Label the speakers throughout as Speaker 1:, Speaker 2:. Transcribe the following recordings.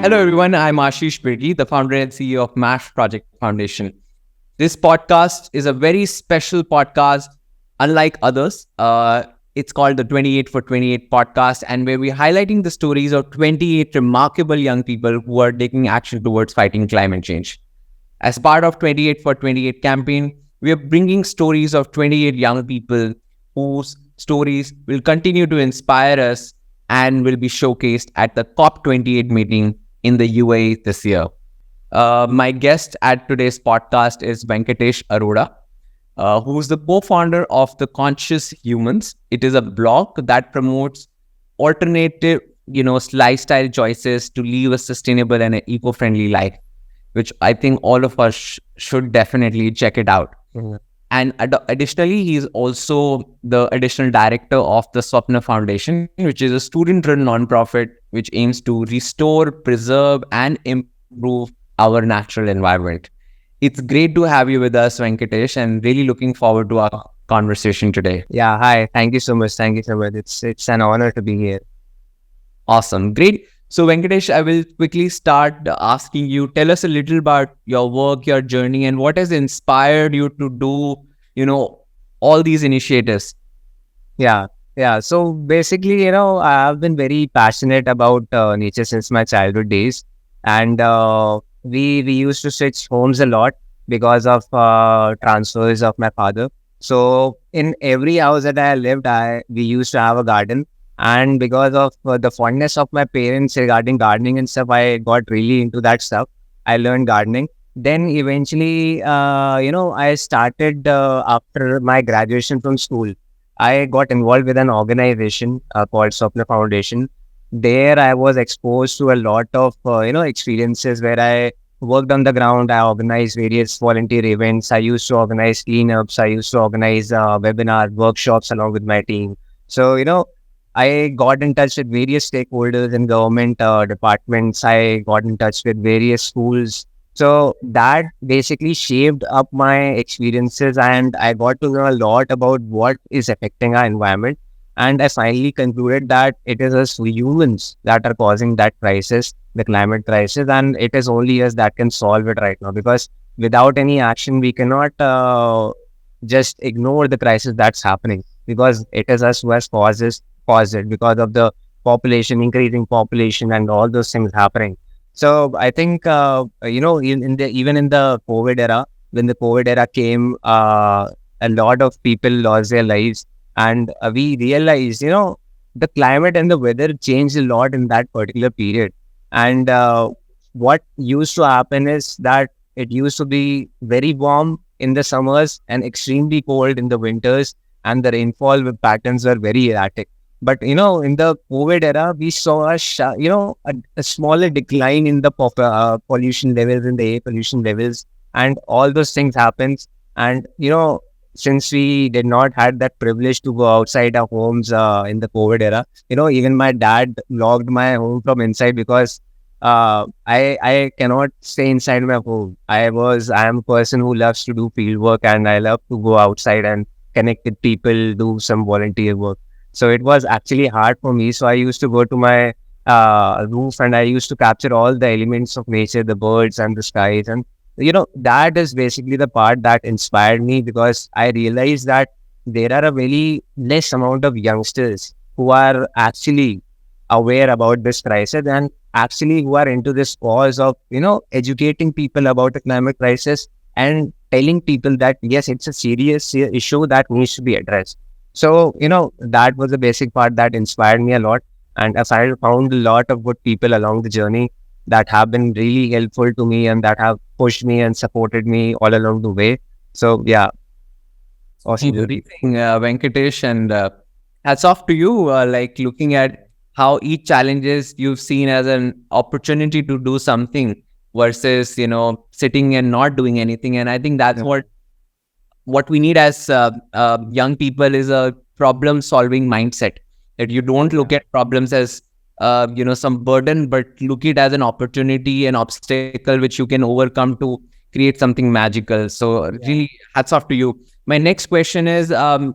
Speaker 1: Hello, everyone. I'm Aashish Beergi, the founder and CEO of MASH Project Foundation. This podcast is a very special podcast, unlike others. It's called the 28 for 28 podcast, and where we're highlighting the stories of 28 remarkable young people who are taking action towards fighting climate change. As part of 28 for 28 campaign, we are bringing stories of 28 young people whose stories will continue to inspire us and will be showcased at the COP28 meeting in the UAE this year. My guest at today's podcast is Venkatesh Arora, who's the co-founder of The Conscious Humans. It is a blog that promotes alternative, lifestyle choices to live a sustainable and an eco-friendly life, which I think all of us should definitely check it out. Mm-hmm. And additionally, he is also the additional director of the Swapna Foundation, which is a student-run nonprofit which aims to restore, preserve, and improve our natural environment. It's great to have you with us, Venkatesh, and really looking forward to our conversation today.
Speaker 2: Yeah, hi. Thank you so much. It's an honor to be here.
Speaker 1: Awesome. Great. So, Venkatesh, I will quickly start asking you, tell us a little about your work, your journey, and what has inspired you to do, all these initiatives.
Speaker 2: Yeah. So basically, I've been very passionate about nature since my childhood days. And we used to switch homes a lot because of transfers of my father. So in every house that I lived, we used to have a garden. And because of the fondness of my parents regarding gardening and stuff, I got really into that stuff. I learned gardening. Then eventually, I started after my graduation from school. I got involved with an organization called Swapna Foundation. There, I was exposed to a lot of experiences where I worked on the ground. I organized various volunteer events. I used to organize cleanups. I used to organize webinar workshops along with my team. So I got in touch with various stakeholders in government departments. I got in touch with various schools. So that basically shaped up my experiences, and I got to know a lot about what is affecting our environment. And I finally concluded that it is us humans that are causing that crisis, the climate crisis, and it is only us that can solve it right now. Because without any action, we cannot just ignore the crisis that's happening, because it is us who has caused it because of the increasing population and all those things happening. So I think, even in the COVID era, when the COVID era came, a lot of people lost their lives, and we realized, the climate and the weather changed a lot in that particular period. And what used to happen is that it used to be very warm in the summers and extremely cold in the winters, and the rainfall patterns were very erratic. But, in the COVID era, we saw a smaller decline in the pollution levels, in the air pollution levels, and all those things happens. And, since we did not had that privilege to go outside our homes in the COVID era, even my dad locked my home from inside because I cannot stay inside my home. I am a person who loves to do field work, and I love to go outside and connect with people, do some volunteer work. So it was actually hard for me. So I used to go to my roof, and I used to capture all the elements of nature, the birds and the skies. And, that is basically the part that inspired me, because I realized that there are a very less amount of youngsters who are actually aware about this crisis, and actually who are into this cause of, educating people about the climate crisis and telling people that, yes, it's a serious issue that needs to be addressed. So, that was the basic part that inspired me a lot. And as I found a lot of good people along the journey that have been really helpful to me and that have pushed me and supported me all along the way. So, yeah.
Speaker 1: Awesome. Venkatesh, and hats off to you, looking at how each challenges you've seen as an opportunity to do something versus, sitting and not doing anything. And I think that's what we need as young people is a problem-solving mindset. That you don't look at problems as some burden, but look it as an opportunity, an obstacle which you can overcome to create something magical. So really, hats off to you. My next question is, as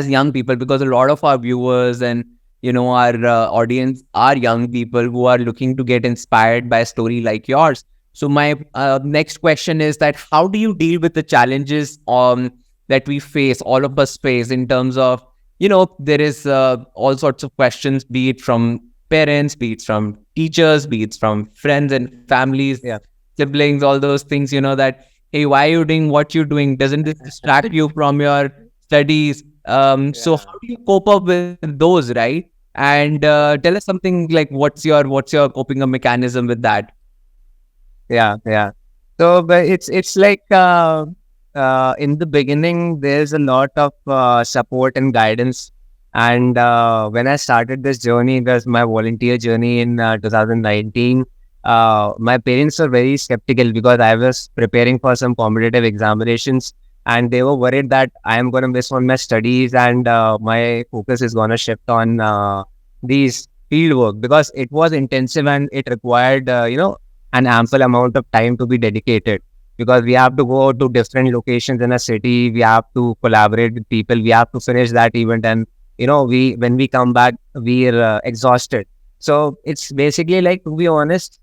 Speaker 1: young people, because a lot of our viewers and our audience are young people who are looking to get inspired by a story like yours. So my next question is that how do you deal with the challenges that we face, all of us face, in terms of, there is all sorts of questions, be it from parents, be it from teachers, be it from friends and families,
Speaker 2: Yeah.
Speaker 1: siblings, all those things, that, hey, why are you doing what you're doing? Doesn't this distract you from your studies? So
Speaker 2: Yeah.
Speaker 1: how do you cope up with those, right? And tell us something like what's your coping up mechanism with that?
Speaker 2: Yeah, yeah. So, but it's like in the beginning, there's a lot of support and guidance. And when I started this journey, it was my volunteer journey in 2019. My parents were very skeptical because I was preparing for some competitive examinations, and they were worried that I am going to miss on my studies and my focus is going to shift on these field work because it was intensive and it required, an ample amount of time to be dedicated because we have to go to different locations in a city. We have to collaborate with people. We have to finish that event, and we when we come back, we're exhausted. So it's basically like, to be honest,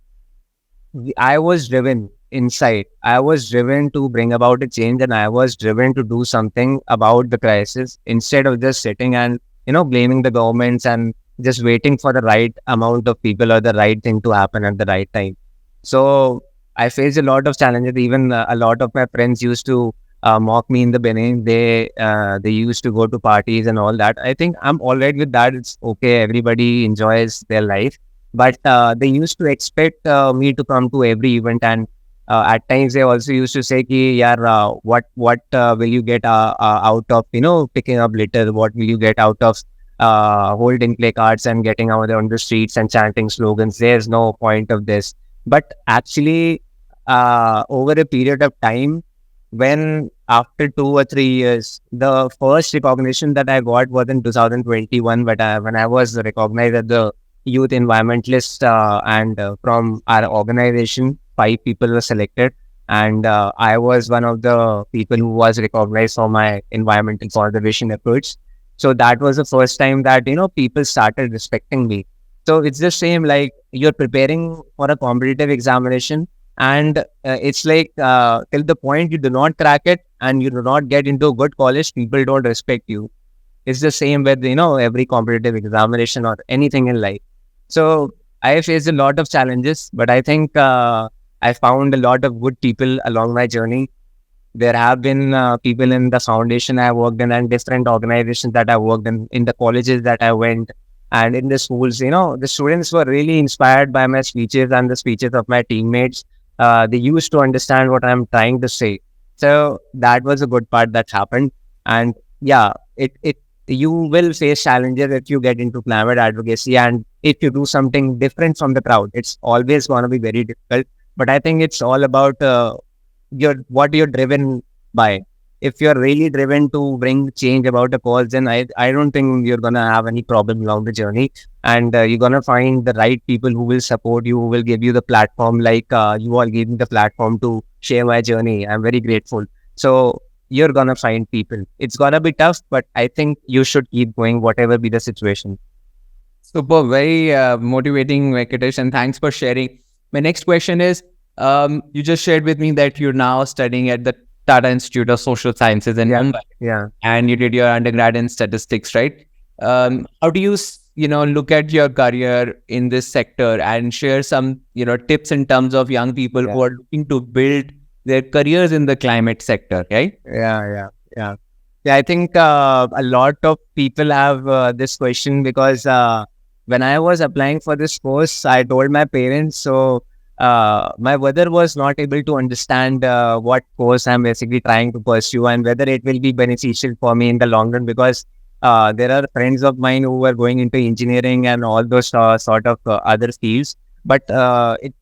Speaker 2: I was driven inside. I was driven to bring about a change, and I was driven to do something about the crisis instead of just sitting and blaming the governments and just waiting for the right amount of people or the right thing to happen at the right time. So I faced a lot of challenges. Even a lot of my friends used to mock me in the beginning. They used to go to parties and all that. I think I'm all right with that. It's okay. Everybody enjoys their life, but they used to expect me to come to every event, and at times they also used to say, "Ki, yaar, what will you get out of picking up litter? What will you get out of holding placards and getting out on the streets and chanting slogans? There's no point of this." But actually, over a period of time, when after 2 or 3 years, the first recognition that I got was in 2021, but when I was recognized as the youth environmentalist, and from our organization, 5 people were selected, and I was one of the people who was recognized for my environmental conservation efforts. So that was the first time that people started respecting me. So it's the same, like you're preparing for a competitive examination, and it's like till the point you do not crack it and you do not get into a good college, people don't respect you. It's the same with every competitive examination or anything in life. So I faced a lot of challenges, but I think I found a lot of good people along my journey. There have been people in the foundation I worked in and different organizations that I worked in the colleges that I went, and in the schools. The students were really inspired by my speeches and the speeches of my teammates. They used to understand what I'm trying to say. So that was a good part that happened. And yeah, it you will face challenges if you get into climate advocacy, and if you do something different from the crowd, it's always going to be very difficult. But I think it's all about what you're driven by. If you're really driven to bring change about a cause, then I don't think you're gonna have any problem along the journey, and you're gonna find the right people who will support you, who will give you the platform. Like you all gave me the platform to share my journey. I'm very grateful. So you're gonna find people. It's gonna be tough, but I think you should keep going, whatever be the situation.
Speaker 1: Super, very motivating, Venkatesh, and thanks for sharing. My next question is, you just shared with me that you're now studying at the Tata Institute of Social Sciences in
Speaker 2: Yeah,
Speaker 1: Mumbai,
Speaker 2: yeah.
Speaker 1: and you did your undergrad in statistics, right? How do you, look at your career in this sector and share some, tips in terms of young people
Speaker 2: Yeah.
Speaker 1: who are looking to build their careers in the climate sector, right?
Speaker 2: Yeah. I think a lot of people have this question because when I was applying for this course, I told my parents. So my mother was not able to understand what course I'm basically trying to pursue and whether it will be beneficial for me in the long run, because there are friends of mine who were going into engineering and all those sort of other fields. But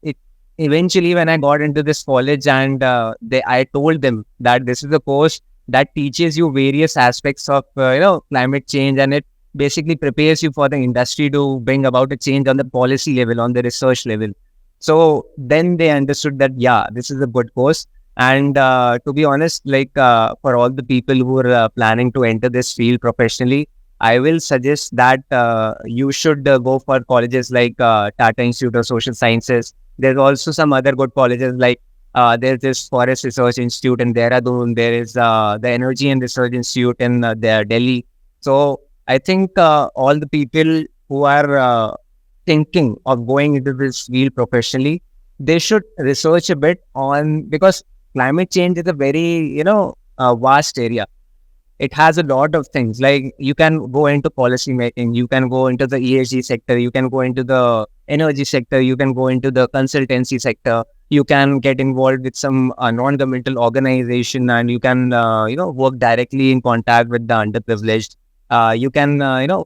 Speaker 2: it eventually, when I got into this college, and I told them that this is a course that teaches you various aspects of climate change, and it basically prepares you for the industry to bring about a change on the policy level, on the research level. So then they understood that yeah, this is a good course. And to be honest, like for all the people who are planning to enter this field professionally, I will suggest that you should go for colleges like Tata Institute of Social Sciences. There's also some other good colleges like there's this Forest Research Institute in Dehradun. There is the Energy and Research Institute in Delhi. So I think all the people who are thinking of going into this field professionally, they should research a bit on, because climate change is a very, vast area. It has a lot of things. Like you can go into policy making, you can go into the ESG sector, you can go into the energy sector, you can go into the consultancy sector, you can get involved with some non-governmental organization, and you can work directly in contact with the underprivileged. You can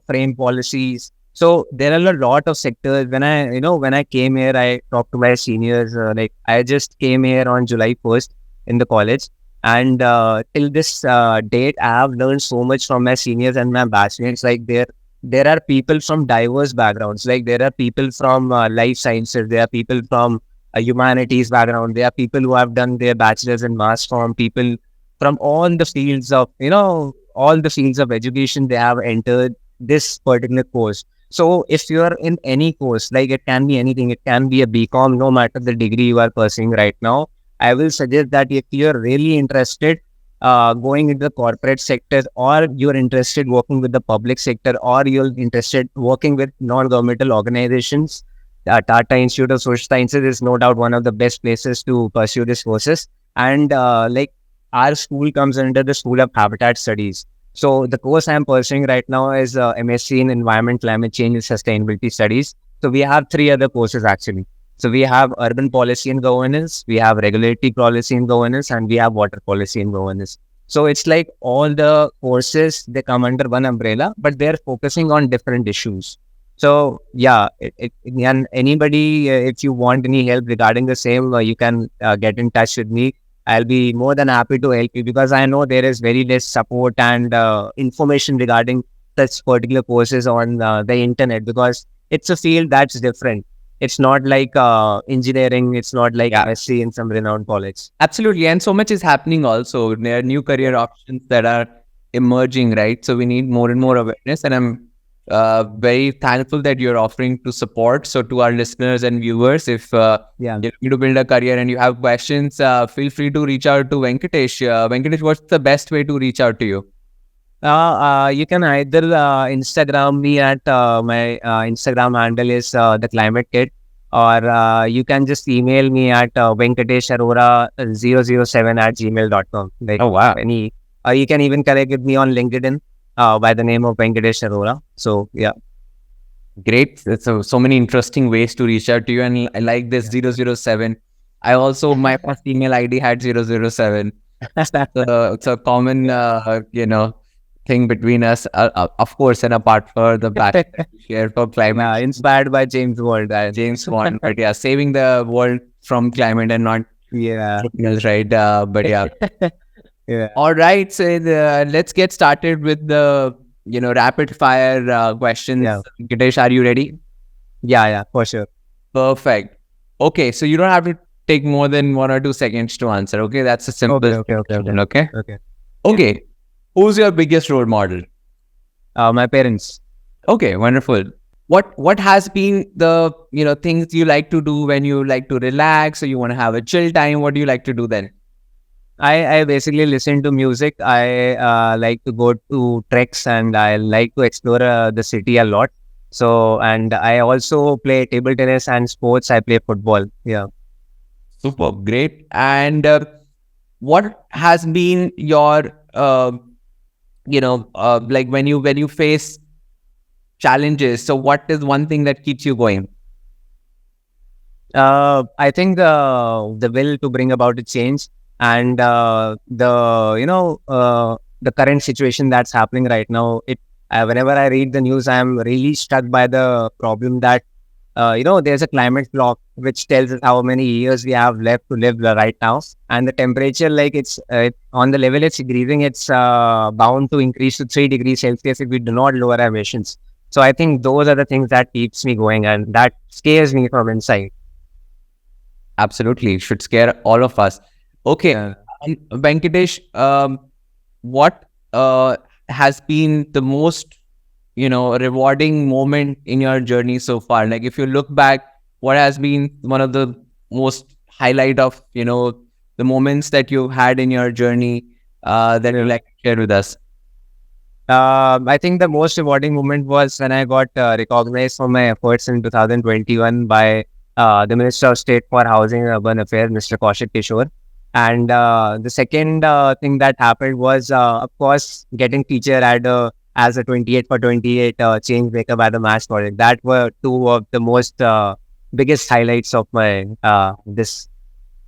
Speaker 2: frame policies. So there are a lot of sectors. When I came here, I talked to my seniors. Like I just came here on July 1st in the college, and till this date, I have learned so much from my seniors and my batchmates. Like there are people from diverse backgrounds. Like there are people from life sciences. There are people from humanities background. There are people who have done their bachelor's in mass comm. People from all the fields of education. They have entered this particular course. So if you are in any course, like it can be anything, it can be a BCom, no matter the degree you are pursuing right now, I will suggest that if you're really interested going into the corporate sector, or you're interested working with the public sector, or you're interested working with non-governmental organizations, Tata Institute of Social Sciences is no doubt one of the best places to pursue these courses. And like our school comes under the School of Habitat Studies. So the course I'm pursuing right now is MSc in Environment, Climate Change and Sustainability Studies. So we have three other courses actually. So we have urban policy and governance, we have regulatory policy and governance, and we have water policy and governance. So it's like all the courses, they come under one umbrella, but they're focusing on different issues. So yeah, and anybody, if you want any help regarding the same, you can get in touch with me. I'll be more than happy to help you, because I know there is very less support and information regarding such particular courses on the internet, because it's a field that's different. It's not like engineering. It's not like MSc in some renowned college.
Speaker 1: Absolutely. And so much is happening also. There are new career options that are emerging, right? So we need more and more awareness. And I'm very thankful that you're offering to support. So to our listeners and viewers, if you're looking to build a career and you have questions, feel free to reach out to Venkatesh. Venkatesh, what's the best way to reach out to you?
Speaker 2: You can either Instagram me at my Instagram handle is the Climate Kid, or you can just email me at venkatesharora007 @gmail.com. Like,
Speaker 1: Oh, wow.
Speaker 2: You can even connect with me on LinkedIn by the name of Venkatesh Arora. So yeah.
Speaker 1: Great. So many interesting ways to reach out to you. And I like this 007. I also, my first email ID had 007. It's a common, thing between us, of course, and apart for the batch that we share for climate.
Speaker 2: Inspired by James Bond.
Speaker 1: James Bond, but yeah, saving the world from climate and not else, right? But yeah.
Speaker 2: Yeah.
Speaker 1: All right. So let's get started with the rapid fire questions.
Speaker 2: Yeah.
Speaker 1: Venkatesh, are you ready?
Speaker 2: Yeah, for sure.
Speaker 1: Perfect. Okay, so you don't have to take more than 1 or 2 seconds to answer. Okay, that's a simple question. Okay. Who's your biggest role model?
Speaker 2: My parents.
Speaker 1: Okay, wonderful. What has been the things you like to do when you like to relax or you want to have a chill time? What do you like to do then?
Speaker 2: I basically listen to music. I like to go to treks, and I like to explore the city a lot. So, and I also play table tennis and sports. I play football. Yeah.
Speaker 1: Super, great. And what has been your like when you face challenges? So, what is one thing that keeps you going?
Speaker 2: I think the will to bring about a change, and the current situation that's happening right now. Whenever I read the news, I'm really struck by the problem that there's a climate clock which tells us how many years we have left to live right now, and the temperature, like it's on the level it's increasing, it's bound to increase to 3 degrees Celsius if we do not lower our emissions. So I think those are the things that keeps me going, and that scares me from inside.
Speaker 1: Absolutely, it should scare all of us. Okay, Venkatesh, what has been the most a rewarding moment in your journey so far? Like if you look back, what has been one of the most highlight of, the moments that you've had in your journey that you like to share with us?
Speaker 2: I think the most rewarding moment was when I got recognized for my efforts in 2021 by the Minister of State for Housing and Urban Affairs, Mr. Kaushik Kishore. And the second thing that happened was, of course, getting featured as a 28 for 28 Changemaker by the MASH project. That were two of the most biggest highlights of my this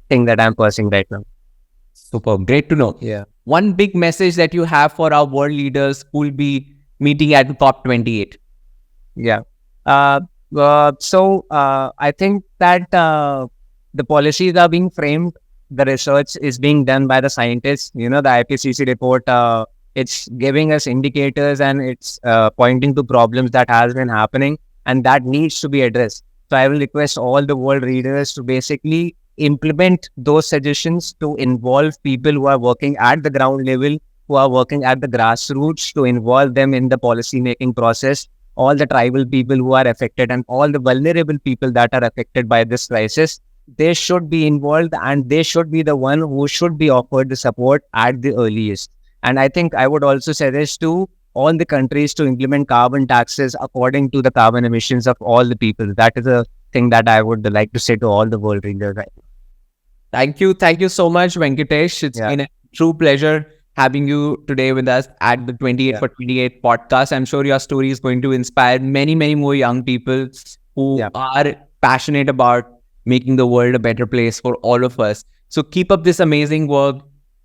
Speaker 2: thing that I'm pursuing right now.
Speaker 1: Super. Great to know.
Speaker 2: Yeah.
Speaker 1: One big message that you have for our world leaders who will be meeting at COP28.
Speaker 2: Yeah. I think that the policies are being framed, the research is being done by the scientists. The IPCC report, it's giving us indicators and it's pointing to problems that has been happening and that needs to be addressed. So I will request all the world leaders to basically implement those suggestions, to involve people who are working at the ground level, who are working at the grassroots, to involve them in the policy making process, all the tribal people who are affected and all the vulnerable people that are affected by this crisis. They should be involved and they should be the one who should be offered the support at the earliest. And I think I would also suggest to all the countries to implement carbon taxes according to the carbon emissions of all the people. That is a thing that I would like to say to all the world leaders.
Speaker 1: Thank you. Thank you so much, Venkatesh. It's been a true pleasure having you today with us at the 28 for 28 podcast. I'm sure your story is going to inspire many, many more young people who are passionate about making the world a better place for all of us. So keep up this amazing work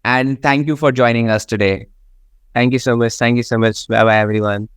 Speaker 1: and thank you for joining us today.
Speaker 2: Thank you so much. Thank you so much. Bye bye, everyone.